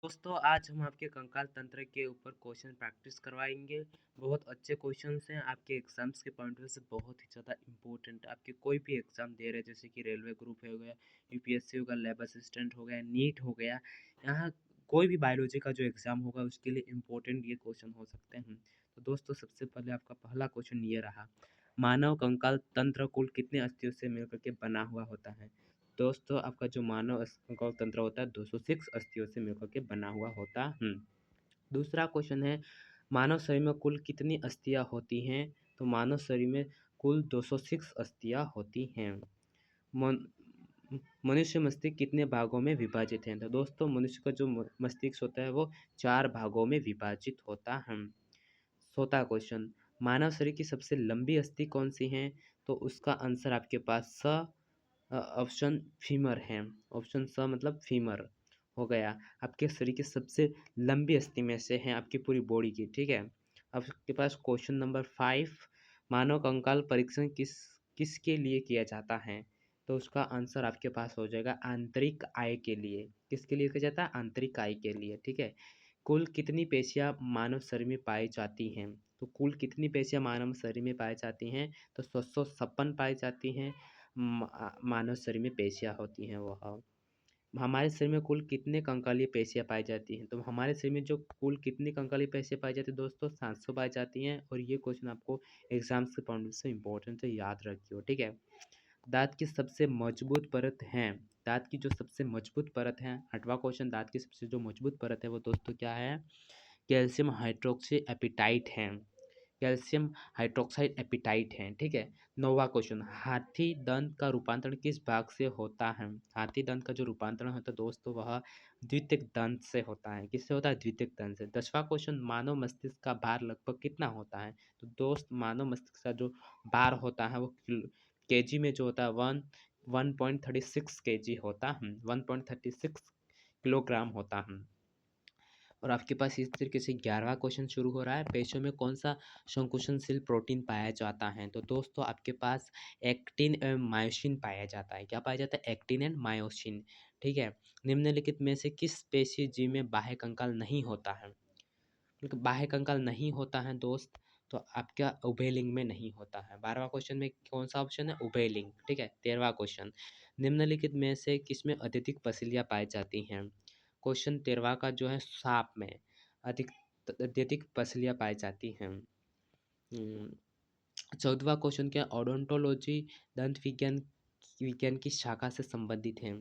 दोस्तों आज हम आपके कंकाल तंत्र के ऊपर क्वेश्चन प्रैक्टिस करवाएंगे। बहुत अच्छे क्वेश्चंस हैं, आपके एग्जाम्स के पॉइंट ऑफ व्यू से बहुत ही ज़्यादा इंपॉर्टेंट। आपके कोई भी एग्जाम दे रहे हैं जैसे कि रेलवे ग्रुप हो गया, यूपीएससी हो गया, लैब असिस्टेंट हो गया, नीट हो गया, यहाँ कोई भी बायोलॉजी का जो एग्जाम होगा उसके लिए इम्पोर्टेंट ये क्वेश्चन हो सकते हैं। तो दोस्तों सबसे पहले आपका पहला क्वेश्चन ये रहा, मानव कंकाल तंत्र कुल कितने अस्थियों से मिलकर के बना हुआ होता है। दोस्तों आपका जो मानव कंकाल तंत्र होता है 206 अस्थियों से मिलकर के बना हुआ होता है। दूसरा क्वेश्चन है, मानव शरीर में कुल कितनी अस्थियां होती हैं। तो मानव शरीर में कुल 206 अस्थियां होती हैं। मन- मनुष्य मस्तिष्क कितने भागों में विभाजित है। तो दोस्तों मनुष्य का जो मस्तिष्क होता है वो 4 भागों में विभाजित होता है। चौथा क्वेश्चन, मानव शरीर की सबसे लंबी अस्थि कौन सी है। तो उसका आंसर आपके पास ऑप्शन फीमर है। ऑप्शन स मतलब फीमर हो गया। आपके शरीर की सबसे लंबी अस्थि में से है आपकी पूरी बॉडी की, ठीक है। अब आपके पास क्वेश्चन नंबर 5, मानव कंकाल परीक्षण किसके लिए किया जाता है। तो उसका आंसर आपके पास हो जाएगा आंतरिक आय के लिए। किसके लिए किया जाता है, आंतरिक आय के लिए, ठीक है। कुल कितनी पेशियां मानव शरीर में पाई जाती हैं। तो कुल कितनी पेशियां मानव शरीर में पाई जाती हैं। तो 756 पाई जाती हैं मानव शरीर में पेशियां होती हैं वह। हमारे शरीर में कुल कितने कंकालीय पेशियां पाई जाती हैं। तो हमारे शरीर में जो कुल कितनी कंकालीय पेशियां पाई जाती है दोस्तों 700 पाई जाती हैं। और ये क्वेश्चन आपको एग्जाम्स के पॉइंट से इंपॉर्टेंट है, याद रखियो, ठीक है। दांत की सबसे मजबूत परत है। दांत की जो सबसे मजबूत परत है, 8वां क्वेश्चन, दांत की सबसे जो मजबूत परत है वो दोस्तों क्या है, कैल्शियम हाइड्रोक्सी एपिटाइट है। कैल्शियम हाइड्रोक्साइड एपिटाइट है, ठीक है। 9वां क्वेश्चन, हाथी दंत का रूपांतरण किस भाग से होता है। हाथी दंत का जो रूपांतरण होता है दोस्तों वह द्वितीयक दंत से होता है। किससे होता है, द्वितीयक दंत से। 10वां क्वेश्चन, मानव मस्तिष्क का भार लगभग कितना होता है। तो दोस्त मानव मस्तिष्क का जो भार होता है वो केजी में जो होता है 1.36 केजी होता है, 1.36 किलोग्राम होता है। और आपके पास इस तरीके से 11वां क्वेश्चन शुरू हो रहा है, पेशियों में कौन सा संकुचनशील प्रोटीन पाया जाता है। तो दोस्तों आपके पास एक्टिन एवं मायोसिन पाया जाता है। क्या पाया जाता है, एक्टिन एंड मायोसिन, ठीक है। निम्नलिखित में से किस पेशीय जीव में बाह्य कंकाल नहीं होता है। क्योंकि बाह्य कंकाल नहीं होता है दोस्त, तो आपका उभयलिंग में नहीं होता है। 12वां क्वेश्चन में कौन सा ऑप्शन है, उभयलिंग, ठीक है। 13वां क्वेश्चन, निम्नलिखित में से किसमें अत्यधिक पसलियाँ पाई जाती हैं। क्वेश्चन 13वां का जो है सांप में अधिक अत्यधिक पसलियाँ पाई जाती हैं। 14वां क्वेश्चन क्या, ओडोंटोलॉजी दंत विज्ञान विज्ञान की शाखा से संबंधित है।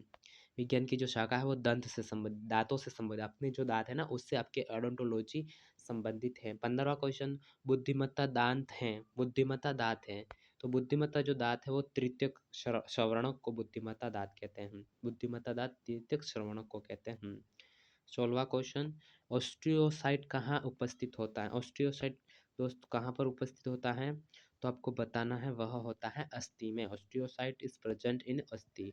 विज्ञान की जो शाखा है वो दंत से संबंधित, दांतों से संबंधित, अपने जो दांत है ना उससे आपके ओडोंटोलॉजी संबंधित है। 15वां क्वेश्चन, बुद्धिमत्ता दांत हैं, बुद्धिमत्ता दांत हैं। तो बुद्धिमत्ता जो दांत है वो तृतीयक श्रवणक को बुद्धिमत्ता दांत कहते हैं। बुद्धिमत्ता दांत तृतीयक श्रवणक को कहते हैं। 16वां क्वेश्चन, ऑस्टियोसाइट कहाँ उपस्थित होता है। ऑस्टियोसाइट दोस्त कहाँ पर उपस्थित होता है, तो आपको बताना है, वह होता है अस्थि में। ऑस्टियोसाइट इज प्रेजेंट इन अस्थि।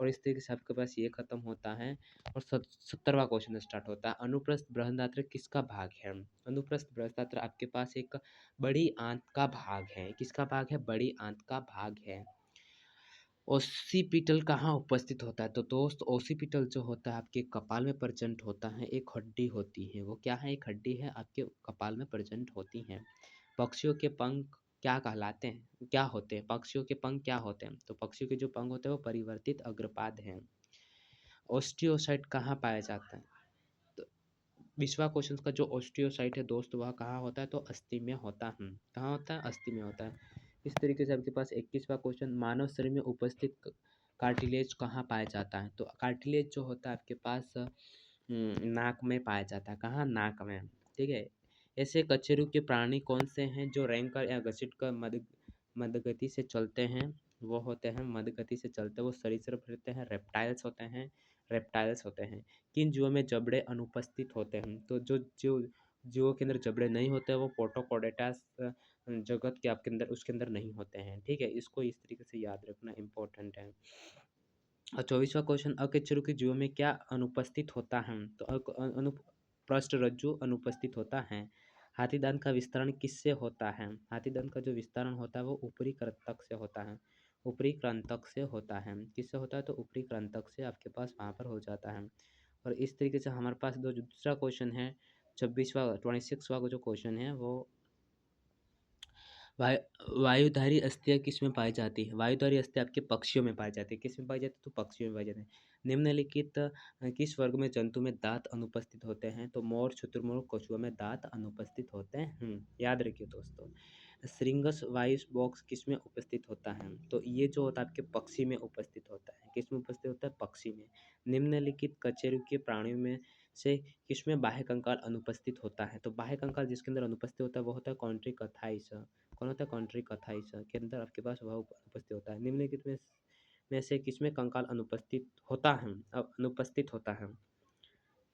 और इस तरीके से आपके पास ये खत्म होता है। और 70वां क्वेश्चन स्टार्ट होता है, अनुप्रस्थ बृहदात्र किसका भाग है। अनुप्रस्थ बृहदात्र आपके पास एक बड़ी आंत का भाग है। किसका भाग है, बड़ी आंत का भाग है। ओसिपिटल कहाँ उपस्थित होता है। तो दोस्त ओसिपिटल जो होता है आपके कपाल में प्रेजेंट होता है, एक हड्डी होती है। वो क्या है, एक हड्डी है, आपके कपाल में प्रेजेंट होती है। पक्षियों के पंख क्या कहलाते हैं, क्या होते हैं, पक्षियों के पंख क्या होते हैं। तो पक्षियों के जो पंख होते हैं वो परिवर्तित अग्रपाद हैं। ऑस्टियोसाइट कहाँ पाया जाता है। तो 20वां क्वेश्चन का जो ऑस्टियोसाइट है दोस्त वह कहाँ होता है, तो अस्थि में होता है। कहाँ होता है, अस्थि में होता है। इस तरीके से आपके पास 21वां क्वेश्चन, मानव शरीर में उपस्थित कार्टिलेज कहाँ पाया जाता है। तो कार्टिलेज जो होता है आपके पास नाक में पाया जाता है। कहाँ, नाक में, ठीक है। ऐसे कछेरु के प्राणी कौन से हैं जो रेंगकर या घसीट कर मदगति से चलते हैं। वो होते हैं मदगति से चलते, वो सरीसृप रहते हैं, रेप्टाइल्स होते हैं, रेप्टाइल्स होते हैं। किन जीवों में जबड़े अनुपस्थित होते हैं। तो जो जीव जीवों के अंदर जबड़े नहीं होते वो पोटोकोडेटास जगत के आपके अंदर उसके अंदर नहीं होते हैं, ठीक है। इसको इस तरीके से याद रखना इम्पोर्टेंट है। और 24वां क्वेश्चन, अकशेरुकी जीवों में क्या अनुपस्थित होता है। तो पृष्ठ रज्जु अनुपस्थित होता है। हाथी दांत का विस्तारण किससे होता है। हाथी दांत का जो विस्तारण होता है वो ऊपरी कृंतक से होता है। ऊपरी कृंतक से होता है। किससे होता है, तो ऊपरी कृंतक से आपके पास वहाँ पर हो जाता है। और इस तरीके से हमारे पास जो दूसरा क्वेश्चन है 26वां जो क्वेश्चन है वो वायुधारी अस्थियां किस में पाई जाती है। वायुधारी अस्थियां आपके पक्षियों में पाई जाती है। किस में पाई जाती है? तो पक्षियों में पाई जाती है। निम्नलिखित किस वर्ग में जंतु में दांत अनुपस्थित होते हैं? तो मोर, शुतुरमुर्ग, कछुआ में दांत अनुपस्थित होते हैं। याद रखिए दोस्तों। श्रिंगस वायु बॉक्स किस में उपस्थित होता है? तो ये जो होता है आपके पक्षी में उपस्थित होता है। किस में उपस्थित होता है? पक्षी में। निम्नलिखित कशेरुकीय प्राणियों में से किसमें बाह्य कंकाल अनुपस्थित होता है? तो बाह्य कंकाल जिसके अंदर अनुपस्थित होता है वो होता है कॉन्ट्रिकथाइस। कौन होता है? कॉन्ट्रिकथाइस के अंदर आपके पास वह उपस्थित होता है। निम्नलिखित में से किसमें कंकाल अनुपस्थित होता है? अनुपस्थित होता है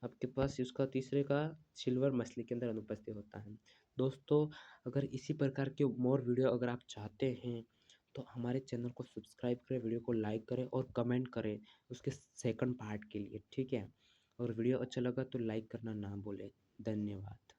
आपके पास इसका तीसरे का सिल्वर मछली के अंदर अनुपस्थित होता है। दोस्तों अगर इसी प्रकार के मोर वीडियो अगर आप चाहते हैं तो हमारे चैनल को सब्सक्राइब करें, वीडियो को लाइक करें और कमेंट करें उसके सेकंड पार्ट के लिए, ठीक है। और वीडियो अच्छा लगा तो लाइक करना ना भूलें। धन्यवाद।